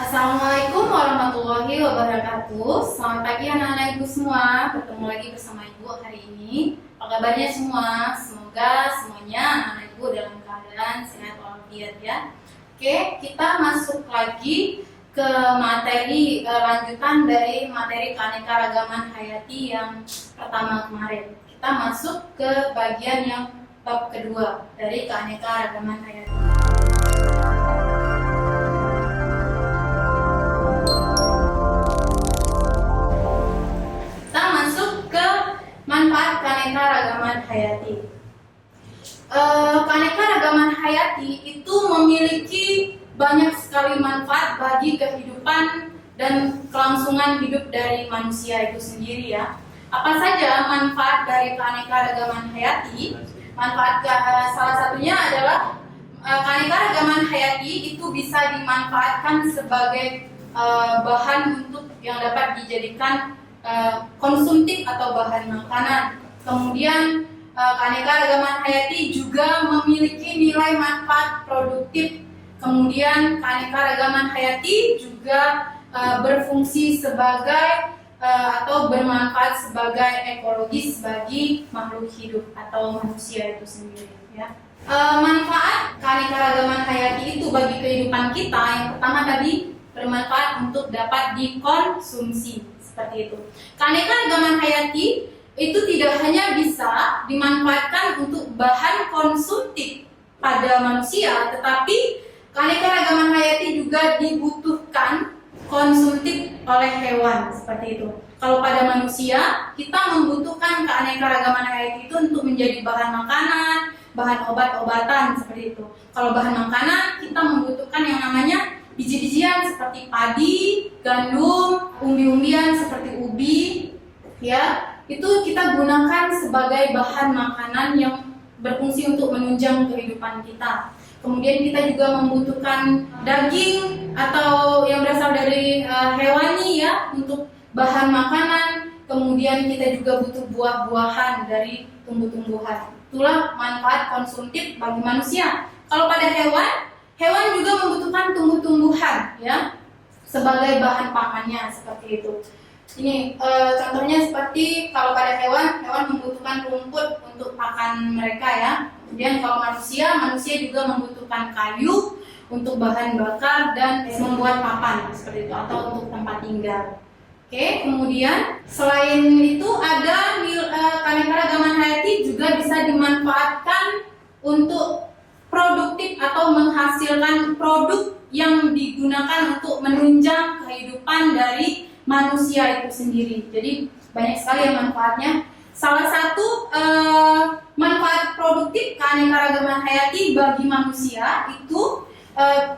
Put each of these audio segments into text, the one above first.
Assalamualaikum warahmatullahi wabarakatuh. Selamat pagi anak-anak ibu semua. Bertemu lagi bersama ibu hari ini. Apa kabarnya semua? Semoga semuanya anak-anak ibu dalam keadaan sehat walafiat ya. Oke, kita masuk lagi ke materi lanjutan dari materi keanekaragaman hayati yang pertama kemarin. Kita masuk ke bagian yang bab kedua dari keanekaragaman hayati. Manfaat keanekaragaman hayati. Keanekaragaman hayati itu memiliki banyak sekali manfaat bagi kehidupan dan kelangsungan hidup dari manusia itu sendiri ya. Apa saja manfaat dari keanekaragaman hayati? Salah satunya adalah keanekaragaman hayati itu bisa dimanfaatkan sebagai bahan untuk yang dapat dijadikan konsumtif atau bahan makanan. Kemudian keanekaragaman hayati juga memiliki nilai manfaat produktif. Kemudian keanekaragaman hayati juga berfungsi sebagai atau bermanfaat sebagai ekologis bagi makhluk hidup atau manusia itu sendiri ya. Manfaat keanekaragaman hayati itu bagi kehidupan kita yang pertama tadi bermanfaat untuk dapat dikonsumsi. Seperti itu. Keanekaragaman hayati itu tidak hanya bisa dimanfaatkan untuk bahan konsumtif pada manusia, tetapi keanekaragaman hayati juga dibutuhkan konsumtif oleh hewan, seperti itu. Kalau pada manusia, kita membutuhkan keanekaragaman hayati itu untuk menjadi bahan makanan, bahan obat-obatan, seperti itu. Kalau bahan makanan, kita membutuhkan yang namanya biji-bijian seperti padi, gandum, umbi-umbian seperti ubi, ya itu kita gunakan sebagai bahan makanan yang berfungsi untuk menunjang kehidupan kita. Kemudian kita juga membutuhkan daging atau yang berasal dari hewani ya untuk bahan makanan. Kemudian kita juga butuh buah-buahan dari tumbuh-tumbuhan. Itulah manfaat konsumtif bagi manusia. Kalau pada hewan juga membutuhkan tumbuh-tumbuhan ya sebagai bahan pakannya seperti itu. Ini contohnya seperti kalau pada hewan membutuhkan rumput untuk pakan mereka ya. Kemudian kalau manusia juga membutuhkan kayu untuk bahan bakar dan membuat papan seperti itu atau untuk tempat tinggal. Oke, kemudian selain itu ada keanekaragaman hayati juga bisa dimanfaatkan untuk produktif atau menghasilkan produk yang digunakan untuk menunjang kehidupan dari manusia itu sendiri. Jadi banyak sekali yang manfaatnya. Salah satu manfaat produktif keanekaragaman hayati bagi manusia itu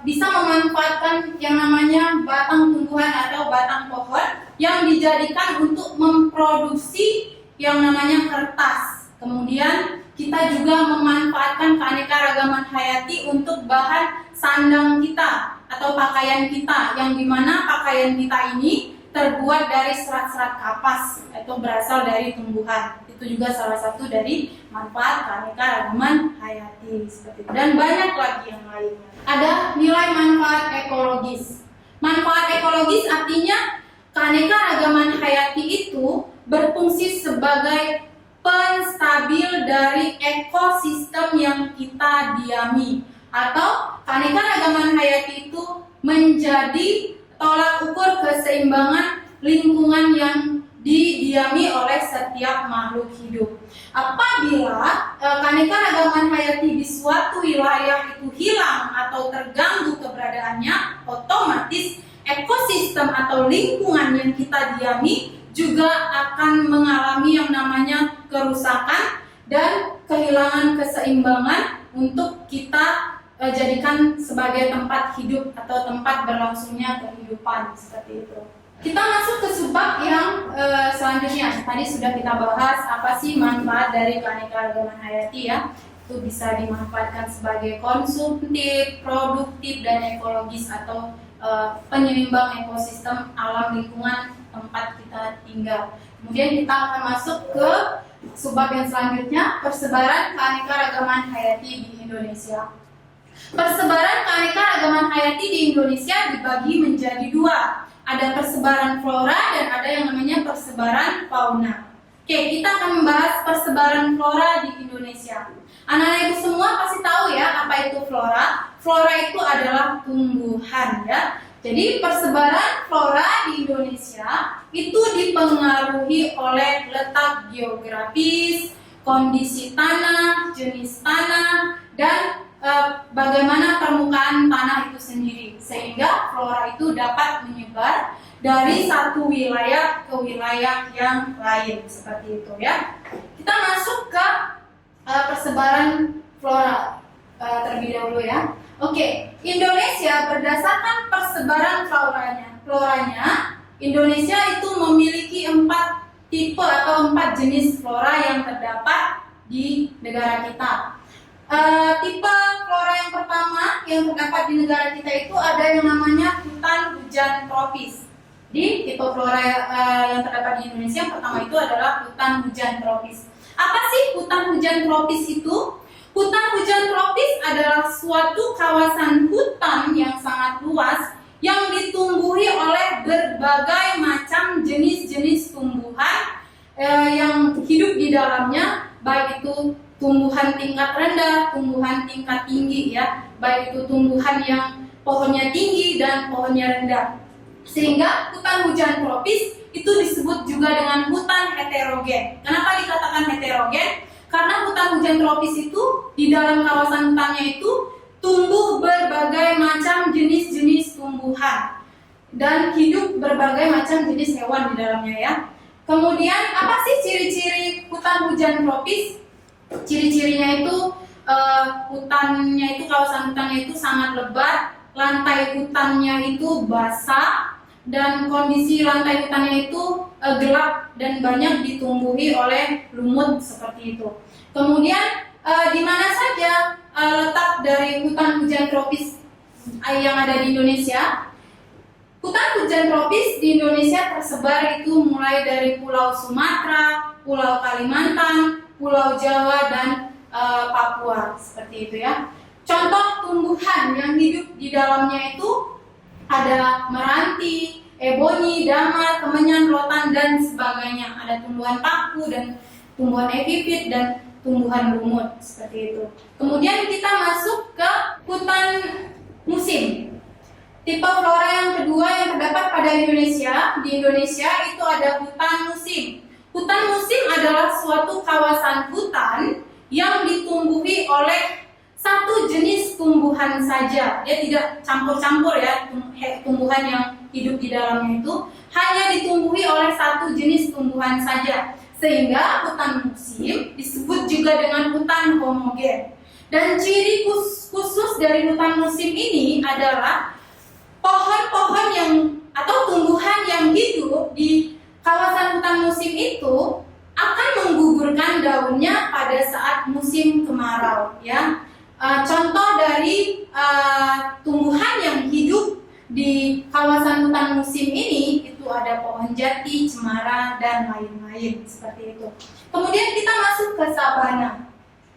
bisa memanfaatkan yang namanya batang tumbuhan atau batang pohon yang dijadikan untuk memproduksi yang namanya kertas. Kemudian kita juga memanfaatkan keanekaragaman hayati untuk bahan sandang kita atau pakaian kita, yang dimana pakaian kita ini terbuat dari serat-serat kapas atau berasal dari tumbuhan. Itu juga salah satu dari manfaat keanekaragaman hayati seperti itu. Dan banyak lagi yang lainnya. Ada nilai manfaat ekologis. Manfaat ekologis artinya keanekaragaman hayati itu berfungsi sebagai penstabil dari ekosistem yang kita diami, atau keanekaragaman hayati itu menjadi tolak ukur keseimbangan lingkungan yang didiami oleh setiap makhluk hidup. Apabila keanekaragaman hayati di suatu wilayah itu hilang atau terganggu keberadaannya, otomatis ekosistem atau lingkungan yang kita diami juga akan mengalami yang namanya kerusakan dan kehilangan keseimbangan untuk kita jadikan sebagai tempat hidup atau tempat berlangsungnya kehidupan seperti itu. Kita masuk ke subbab yang selanjutnya. Tadi sudah kita bahas apa sih manfaat dari keanekaragaman hayati ya. Itu bisa dimanfaatkan sebagai konsumtif, produktif, dan ekologis atau penyeimbang ekosistem alam lingkungan tempat kita tinggal. Kemudian kita akan masuk ke subbab yang selanjutnya, persebaran keanekaragaman hayati di Indonesia. Persebaran keanekaragaman hayati di Indonesia dibagi menjadi dua. Ada persebaran flora dan ada yang namanya persebaran fauna. Oke, kita akan membahas persebaran flora di Indonesia. Anak-anak ibu semua pasti tahu ya apa itu flora. Flora itu adalah tumbuhan ya. Jadi persebaran flora di Indonesia itu dipengaruhi oleh letak geografis, kondisi tanah, jenis tanah, dan bagaimana permukaan tanah itu sendiri, sehingga flora itu dapat menyebar dari satu wilayah ke wilayah yang lain seperti itu ya. Kita masuk ke persebaran flora terlebih dahulu ya. Oke, Indonesia berdasarkan persebaran floranya, Indonesia itu memiliki 4 tipe atau 4 jenis flora yang terdapat di negara kita. Tipe flora yang pertama yang terdapat di negara kita itu ada yang namanya hutan hujan tropis. Di tipe flora yang terdapat di Indonesia yang pertama itu adalah hutan hujan tropis. Apa sih hutan hujan tropis itu? Hutan hujan tropis adalah suatu kawasan hutan yang sangat luas yang ditumbuhi oleh berbagai macam jenis-jenis tumbuhan yang hidup di dalamnya, baik itu tumbuhan tingkat rendah, tumbuhan tingkat tinggi ya, baik itu tumbuhan yang pohonnya tinggi dan pohonnya rendah. Sehingga hutan hujan tropis itu disebut juga dengan hutan heterogen. Kenapa dikatakan heterogen? Karena hutan hujan tropis itu di dalam kawasan hutannya itu tumbuh berbagai macam jenis-jenis tumbuhan dan hidup berbagai macam jenis hewan di dalamnya ya. Kemudian apa sih ciri-ciri hutan hujan tropis? Ciri-cirinya itu kawasan hutannya itu sangat lebat, lantai hutannya itu basah, dan kondisi lantai hutannya itu gelap dan banyak ditumbuhi oleh lumut seperti itu. Kemudian di mana saja letak dari hutan hujan tropis yang ada di Indonesia? Hutan hujan tropis di Indonesia tersebar itu mulai dari Pulau Sumatera, Pulau Kalimantan, Pulau Jawa, dan Papua seperti itu ya. Contoh tumbuhan yang hidup di dalamnya itu ada meranti, eboni, damar, kemenyan, rotan, dan sebagainya. Ada tumbuhan paku dan tumbuhan epifit dan tumbuhan lumut seperti itu. Kemudian kita masuk ke hutan musim. Tipe flora yang kedua yang terdapat pada Indonesia. Di Indonesia itu ada hutan musim. Hutan musim adalah suatu kawasan hutan yang ditumbuhi oleh satu jenis tumbuhan saja. Dia tidak campur-campur ya, tumbuhan yang hidup di dalamnya itu hanya ditumbuhi oleh satu jenis tumbuhan saja. Sehingga hutan musim disebut juga dengan hutan homogen. Dan ciri khusus dari hutan musim ini adalah pohon-pohon yang atau tumbuhan yang hidup di kawasan hutan musim itu akan menggugurkan daunnya pada saat musim kemarau ya. Contoh dari tumbuhan yang hidup di kawasan hutan musim ini itu ada pohon jati, cemara, dan lain-lain seperti itu. Kemudian kita masuk ke sabana.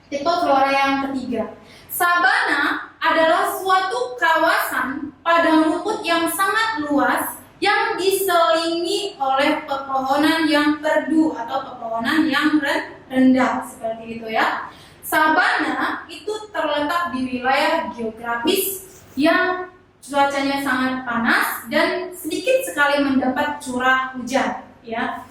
Tipe flora yang ketiga. Sabana adalah suatu kawasan padang rumput yang sangat luas yang diselingi oleh pepohonan yang perdu atau pepohonan yang rendah seperti itu ya. Sabana itu terletak di wilayah geografis yang cuacanya sangat panas dan sedikit sekali mendapat curah hujan ya.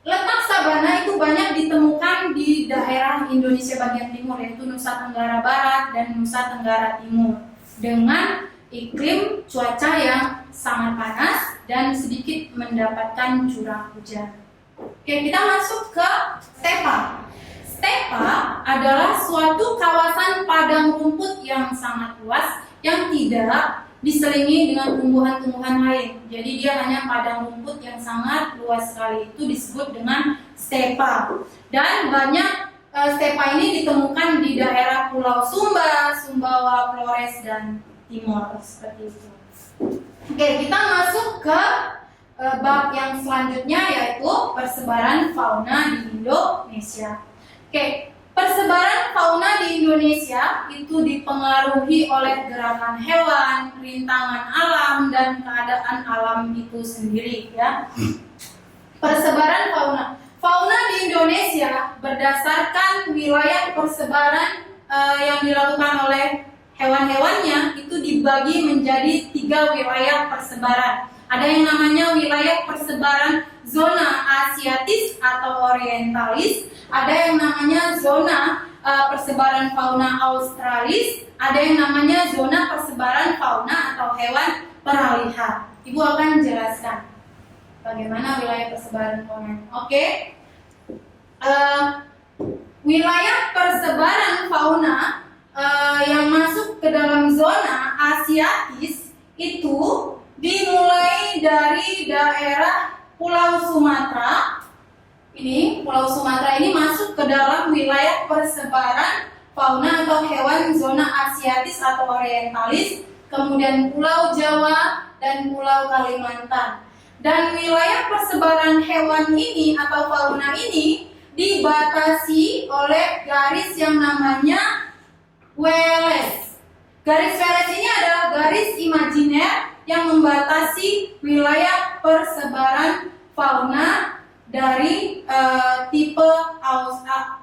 Letak sabana itu banyak ditemukan di daerah Indonesia bagian timur, yaitu Nusa Tenggara Barat dan Nusa Tenggara Timur, dengan iklim cuaca yang sangat panas dan sedikit mendapatkan curah hujan. Oke, kita masuk ke stepa. Stepa adalah suatu kawasan padang rumput yang sangat luas yang tidak diselingi dengan tumbuhan-tumbuhan lain. Jadi dia hanya padang rumput yang sangat luas sekali. Itu disebut dengan stepa. Dan banyak stepa ini ditemukan di daerah Pulau Sumba, Sumbawa, Flores, dan Timor seperti itu. Oke, kita masuk ke bab yang selanjutnya, yaitu persebaran fauna di Indonesia. Oke, Persebaran fauna di Indonesia itu dipengaruhi oleh gerakan hewan, rintangan alam, dan keadaan alam itu sendiri ya. Persebaran fauna. Fauna di Indonesia berdasarkan wilayah persebaran yang dilakukan oleh hewan-hewannya itu dibagi menjadi 3 wilayah persebaran. Ada yang namanya wilayah persebaran zona asiatis atau orientalis, ada yang namanya zona persebaran fauna australis, ada yang namanya zona persebaran fauna atau hewan peralihan. Ibu akan jelaskan bagaimana wilayah persebaran fauna. Oke. Wilayah persebaran fauna yang masuk ke dalam zona asiatis itu dimulai dari daerah Pulau Sumatera. Ini Pulau Sumatera ini masuk ke dalam wilayah persebaran fauna atau hewan zona asiatis atau orientalis, kemudian Pulau Jawa dan Pulau Kalimantan. Dan wilayah persebaran hewan ini atau fauna ini dibatasi oleh garis yang namanya Wallace. Garis Wallace ini adalah garis imajiner yang membatasi wilayah persebaran fauna dari tipe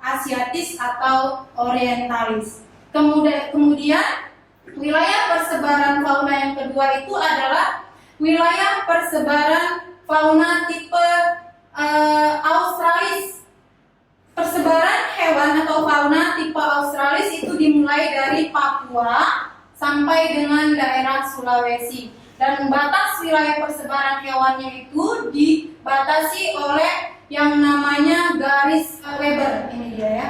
asiatis atau orientalis. Kemudian wilayah persebaran fauna yang kedua itu adalah wilayah persebaran fauna tipe australis. Persebaran hewan atau fauna tipe australis itu dimulai dari Papua sampai dengan daerah Sulawesi. Dan batas wilayah persebaran hewannya itu dibatasi oleh yang namanya garis Weber. Ini dia ya.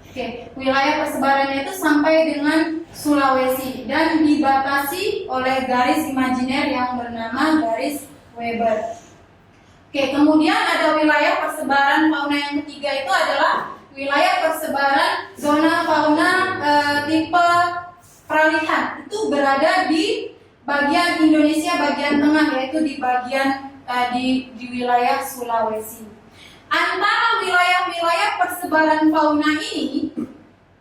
Oke, wilayah persebarannya itu sampai dengan Sulawesi dan dibatasi oleh garis imajiner yang bernama garis Weber. Oke, kemudian ada wilayah persebaran fauna yang ketiga itu adalah wilayah persebaran zona fauna tipe peralihan. Itu berada di bagian Indonesia bagian tengah, yaitu di bagian di wilayah Sulawesi. Antara wilayah-wilayah persebaran fauna ini,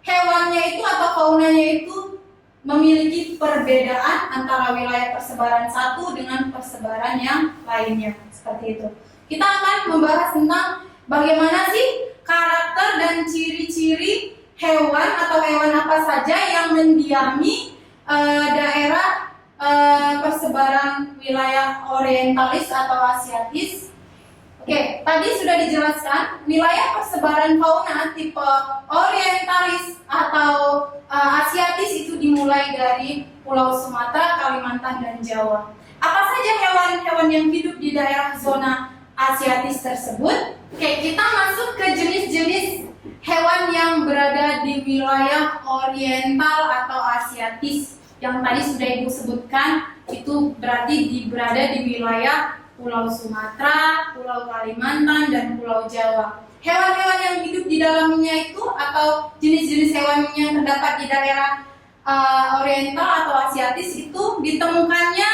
hewannya itu atau faunanya itu memiliki perbedaan antara wilayah persebaran satu dengan persebaran yang lainnya, seperti itu. Kita akan membahas tentang bagaimana sih karakter dan ciri-ciri hewan atau hewan apa saja yang mendiami daerah persebaran wilayah orientalis atau asiatis. Oke, tadi sudah dijelaskan wilayah persebaran fauna tipe orientalis atau asiatis itu dimulai dari Pulau Sumatera, Kalimantan, dan Jawa. Apa saja hewan-hewan yang hidup di daerah zona asiatis tersebut? Oke, kita masuk ke jenis-jenis hewan yang berada di wilayah oriental atau asiatis. Yang tadi sudah Ibu sebutkan, itu berarti berada di wilayah Pulau Sumatera, Pulau Kalimantan, dan Pulau Jawa. Hewan-hewan yang hidup di dalamnya itu atau jenis-jenis hewan yang terdapat di daerah oriental atau asiatis itu ditemukannya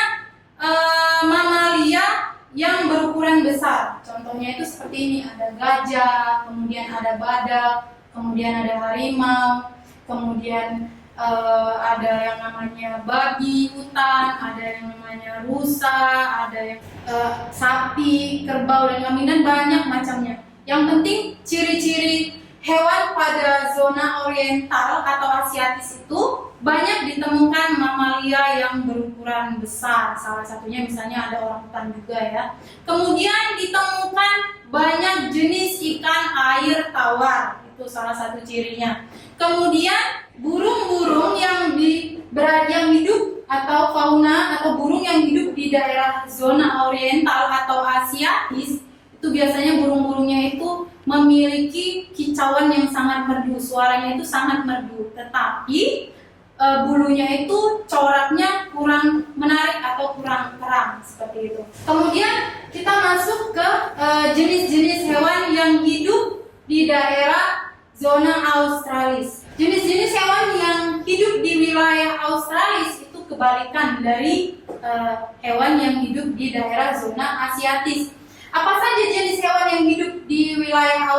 mamalia yang berukuran besar. Contohnya itu seperti ini, ada gajah, kemudian ada badak, kemudian ada harimau, kemudian ada yang namanya babi hutan, ada yang namanya rusa, ada yang sapi, kerbau, dan kambing, dan banyak macamnya. Yang penting ciri-ciri hewan pada zona oriental atau asiatis itu banyak ditemukan mamalia yang berukuran besar. Salah satunya misalnya ada orangutan juga ya. Kemudian ditemukan banyak jenis ikan air tawar, itu salah satu cirinya. Kemudian burung-burung yang hidup atau fauna atau burung yang hidup di daerah zona oriental atau asiatis itu biasanya burung-burungnya itu memiliki kicauan yang sangat merdu, suaranya itu sangat merdu, tetapi bulunya itu coraknya kurang menarik atau kurang terang, seperti itu. Kemudian kita masuk ke jenis-jenis hewan yang hidup di daerah zona australis. Jenis-jenis hewan yang hidup di wilayah australis itu kebalikan dari hewan yang hidup di daerah zona asiatis. Apa saja jenis hewan yang hidup di wilayah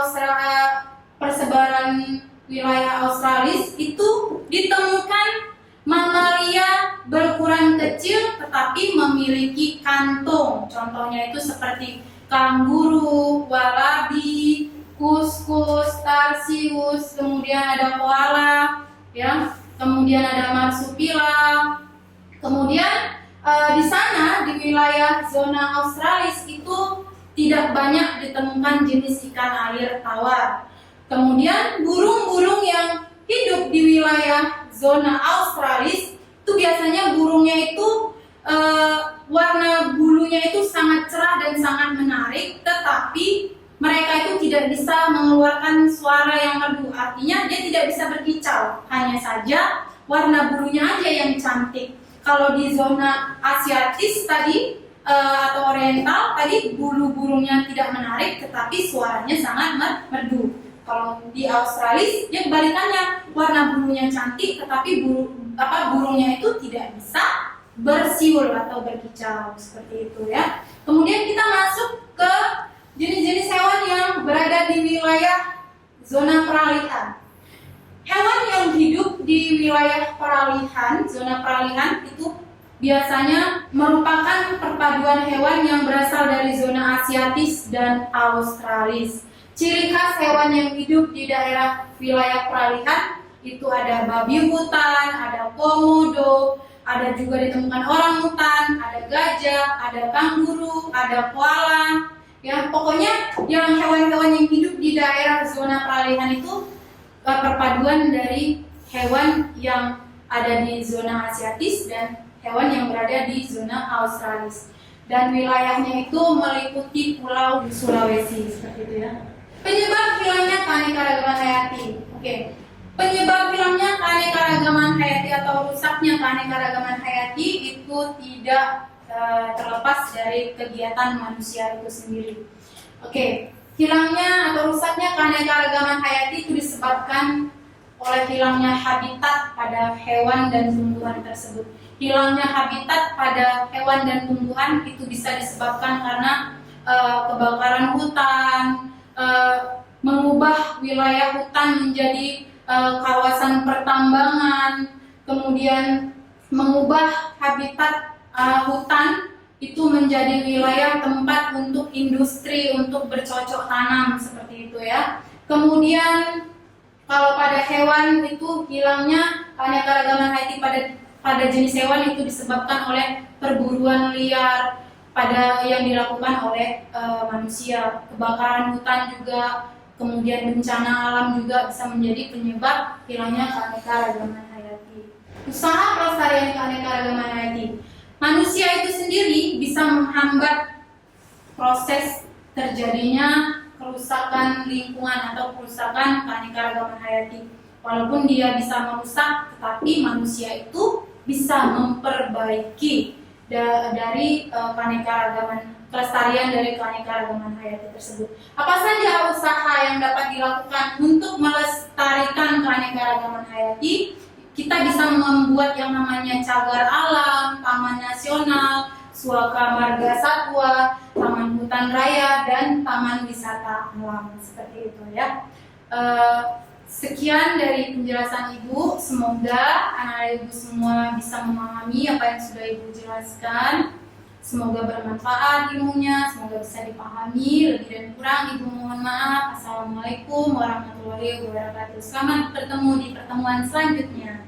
persebaran wilayah Australis itu ditemukan mamalia berukuran kecil tetapi memiliki kantung. Contohnya itu seperti kanguru, walabi, kuskus, tarsius, kemudian ada koala, ya, kemudian ada marsupila. Kemudian di sana di wilayah zona Australis itu tidak banyak ditemukan jenis ikan air tawar. Kemudian burung-burung yang hidup di wilayah zona Australis itu biasanya burungnya itu warna bulunya itu sangat cerah dan sangat menarik, tetapi mereka itu tidak bisa mengeluarkan suara yang merdu. Artinya dia tidak bisa berkicau, hanya saja warna bulunya aja yang cantik. Kalau di zona Asiatis tadi atau Oriental tadi bulu burungnya tidak menarik, tetapi suaranya sangat merdu. Kalau di Australis dia kebalikannya, warna bulunya cantik tetapi burungnya itu tidak bisa bersiul atau berkicau seperti itu ya. Kemudian kita masuk ke jenis-jenis hewan yang berada di wilayah zona peralihan. Hewan yang hidup di wilayah peralihan, zona peralihan itu biasanya merupakan perpaduan hewan yang berasal dari zona Asiatis dan Australis. Ciri khas hewan yang hidup di daerah wilayah peralihan itu ada babi hutan, ada komodo, ada juga ditemukan orangutan, ada gajah, ada kanguru, ada koala. Ya, pokoknya yang hewan-hewan yang hidup di daerah zona peralihan itu perpaduan dari hewan yang ada di zona Asiatis dan hewan yang berada di zona Australis. Dan wilayahnya itu meliputi pulau Sulawesi seperti itu ya. Penyebab hilangnya keanekaragaman hayati. Oke. Penyebab hilangnya keanekaragaman hayati atau rusaknya keanekaragaman hayati itu tidak terlepas dari kegiatan manusia itu sendiri. Oke. Hilangnya atau rusaknya keanekaragaman hayati itu disebabkan oleh hilangnya habitat pada hewan dan tumbuhan tersebut. Hilangnya habitat pada hewan dan tumbuhan itu bisa disebabkan karena kebakaran hutan, mengubah wilayah hutan menjadi kawasan pertambangan, kemudian mengubah habitat hutan itu menjadi wilayah tempat untuk industri, untuk bercocok tanam seperti itu ya. Kemudian kalau pada hewan itu hilangnya keanekaragaman hayati pada jenis hewan itu disebabkan oleh perburuan liar pada yang dilakukan oleh manusia. Kebakaran hutan juga, kemudian bencana alam juga bisa menjadi penyebab hilangnya keanekaragaman hayati. Usaha pelestarian keanekaragaman hayati. Manusia itu sendiri bisa menghambat proses terjadinya kerusakan lingkungan atau kerusakan keanekaragaman hayati. Walaupun dia bisa merusak, tetapi manusia itu bisa memperbaiki dari kelestarian dari keanekaragaman hayati tersebut. Apa saja usaha yang dapat dilakukan untuk melestarikan keanekaragaman hayati? Kita bisa membuat yang namanya cagar alam, taman nasional, suaka marga satwa, taman hutan raya, dan taman wisata alam seperti itu ya. Sekian dari penjelasan Ibu. Semoga anak-anak Ibu semua bisa memahami apa yang sudah Ibu jelaskan. Semoga bermanfaat ilmunya, semoga bisa dipahami. Lebih dan kurang Ibu mohon maaf. Assalamualaikum warahmatullahi wabarakatuh. Selamat bertemu di pertemuan selanjutnya.